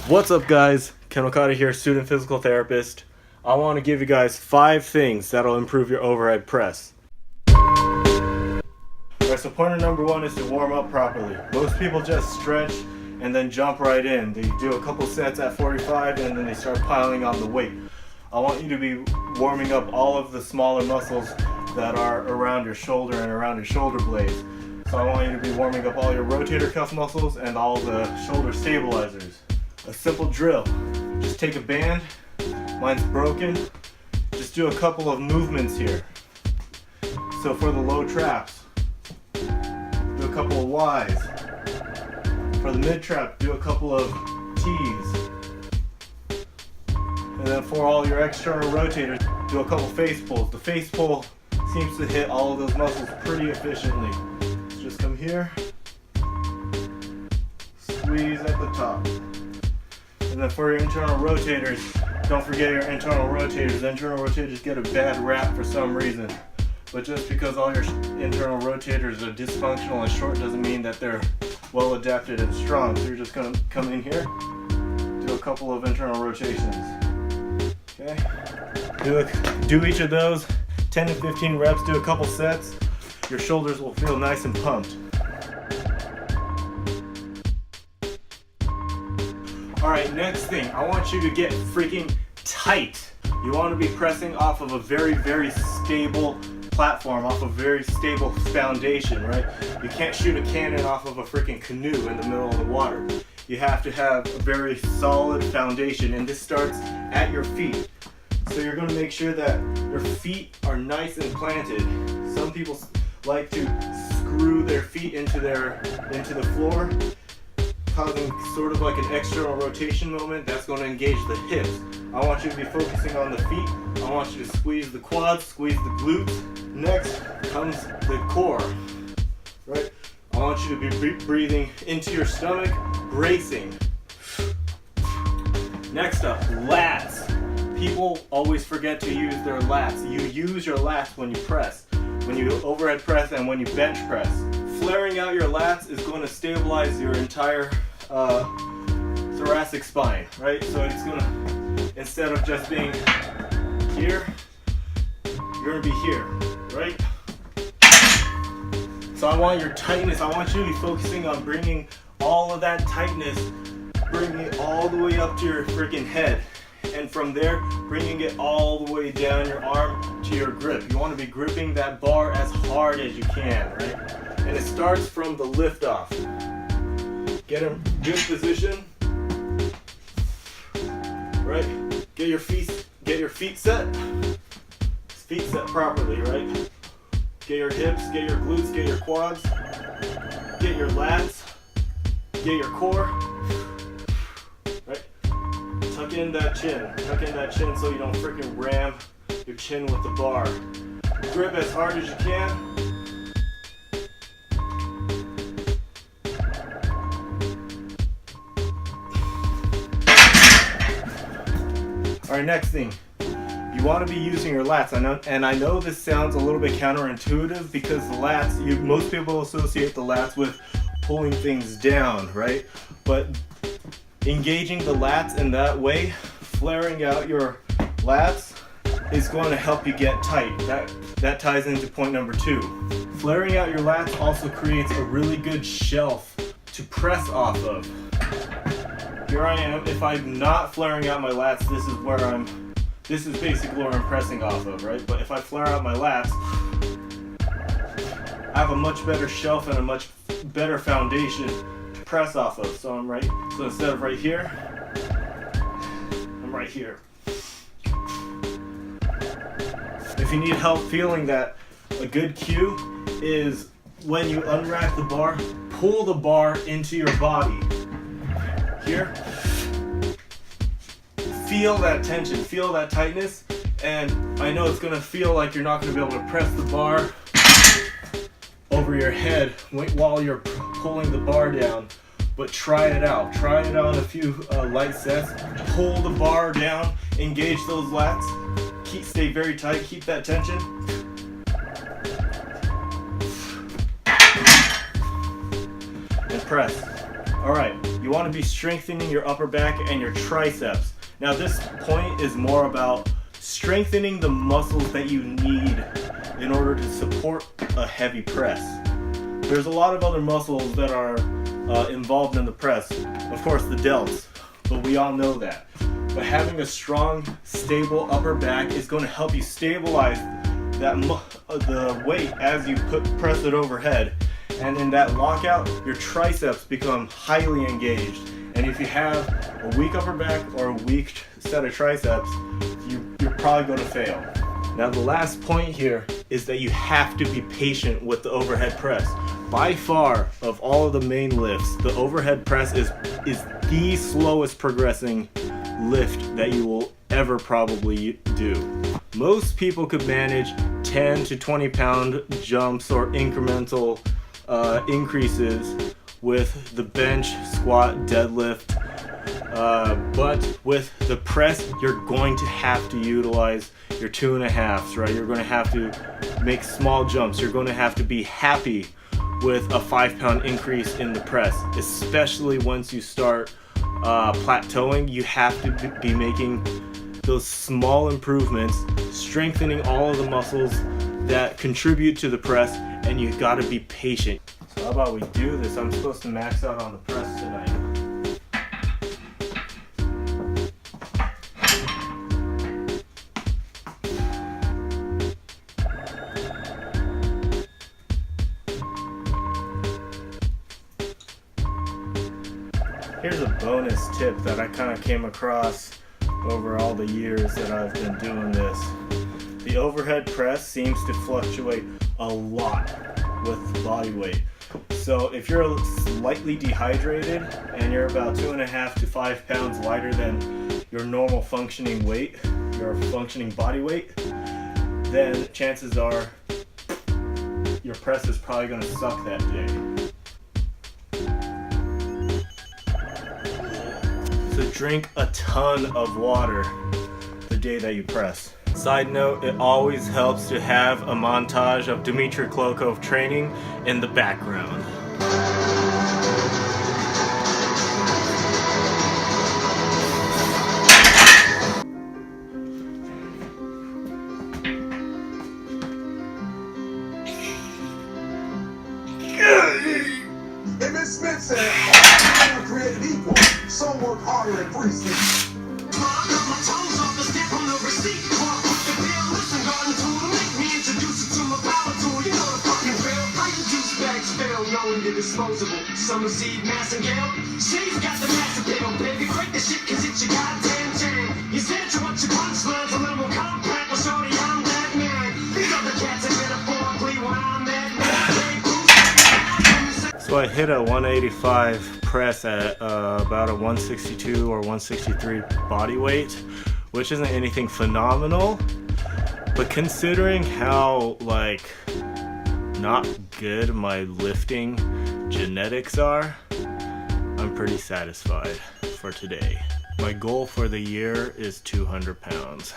What's up, guys? Ken Okada here, student physical therapist. I want to give you guys 5 things that'll improve your overhead press. Alright, so pointer number 1 is to warm up properly. Most people just stretch and then jump right in. They do a couple sets at 45 and then they start piling on the weight. I want you to be warming up all of the smaller muscles that are around your shoulder and around your shoulder blades. So I want you to be warming up all your rotator cuff muscles and all the shoulder stabilizers. A simple drill. Just take a band, mine's broken, just do a couple of movements here. So for the low traps, do a couple of Ys. For the mid trap, do a couple of Ts. And then for all your external rotators, do a couple face pulls. The face pull seems to hit all of those muscles pretty efficiently. So just come here, squeeze at the top. And then for your internal rotators, don't forget your internal rotators. Internal rotators get a bad rap for some reason. But just because all your internal rotators are dysfunctional and short doesn't mean that they're well adapted and strong. So you're just going to come in here, do a couple of internal rotations. Okay? Do each of those, 10 to 15 reps, do a couple sets. Your shoulders will feel nice and pumped. Alright, next thing, I want you to get freaking tight. You want to be pressing off of a very, very stable platform, off a very stable foundation, right? You can't shoot a cannon off of a freaking canoe in the middle of the water. You have to have a very solid foundation, and this starts at your feet. So you're going to make sure that your feet are nice and planted. Some people like to screw their feet into the floor, causing sort of like an external rotation moment that's going to engage the hips. I want you to be focusing on the feet. I want you to squeeze the quads, squeeze the glutes. Next comes the core, right? I want you to be breathing into your stomach, bracing. Next up, lats. People always forget to use their lats. You use your lats when you press, when you overhead press and when you bench press. Flaring out your lats is going to stabilize your entire thoracic spine, right? So it's going to, instead of just being here, you're going to be here, right? So I want your tightness, I want you to be focusing on bringing all of that tightness, bringing it all the way up to your freaking head. And from there, bringing it all the way down your arm to your grip. You want to be gripping that bar as hard as you can, right? And it starts from the lift off. Get in good position, right? Get your feet set. Feet set properly, right? Get your hips, get your glutes, get your quads, get your lats, get your core, right? Tuck in that chin so you don't freaking ram your chin with the bar. Grip as hard as you can. Alright, next thing. You want to be using your lats. I know this sounds a little bit counterintuitive because the lats, most people associate the lats with pulling things down, right? But engaging the lats in that way, flaring out your lats, is going to help you get tight. That ties into point number 2. Flaring out your lats also creates a really good shelf to press off of. Here I am. If I'm not flaring out my lats, this is basically where I'm pressing off of, right? But if I flare out my lats, I have a much better shelf and a much better foundation to press off of. So instead of right here, I'm right here. If you need help feeling that, a good cue is when you unrack the bar, pull the bar into your body. Here. Feel that tension, feel that tightness, and I know it's going to feel like you're not going to be able to press the bar over your head while you're pulling the bar down, but try it out. Try it out in a few light sets. Pull the bar down, engage those lats, stay very tight, keep that tension. And press. All right, you want to be strengthening your upper back and your triceps. Now this point is more about strengthening the muscles that you need in order to support a heavy press. There's a lot of other muscles that are involved in the press. Of course, the delts, but we all know that. But having a strong, stable upper back is going to help you stabilize the weight as you press it overhead. And in that lockout, your triceps become highly engaged. And if you have a weak upper back or a weak set of triceps, you're probably going to fail. Now the last point here is that you have to be patient with the overhead press. By far, of all of the main lifts, the overhead press is the slowest progressing lift that you will ever probably do. Most people could manage 10 to 20 pound jumps or incremental increases with the bench, squat, deadlift, but with the press, you're going to have to utilize your 2.5s, right? You're going to have to make small jumps. You're going to have to be happy with a 5-pound increase in the press, especially once you start plateauing. You have to be making those small improvements, strengthening all of the muscles that contribute to the press, and you got to be patient. So how about we do this? I'm supposed to max out on the press tonight. Here's a bonus tip that I kind of came across over all the years that I've been doing this. The overhead press seems to fluctuate a lot with body weight. So if you're slightly dehydrated and you're about 2.5 to 5 pounds lighter than your normal functioning weight, your functioning body weight, then chances are your press is probably going to suck that day. So drink a ton of water the day that you press. Side note, it always helps to have a montage of Dmitry Klokov training in the background. If it's Smith said, all men are created equal, some work harder and free sleep. Disposable. Summer seed, mass and gale. She's got the massive deal, baby. Break the shit, cause it's your goddamn jam. You said you want your punchlines a little more compact. Well, shorty, I'm that man. These other cats are metaphorically when I'm that man. So I hit a 185 press at about a 162 or 163 body weight, which isn't anything phenomenal, but considering how not good my lifting genetics are, I'm pretty satisfied for today. My goal for the year is 200 pounds.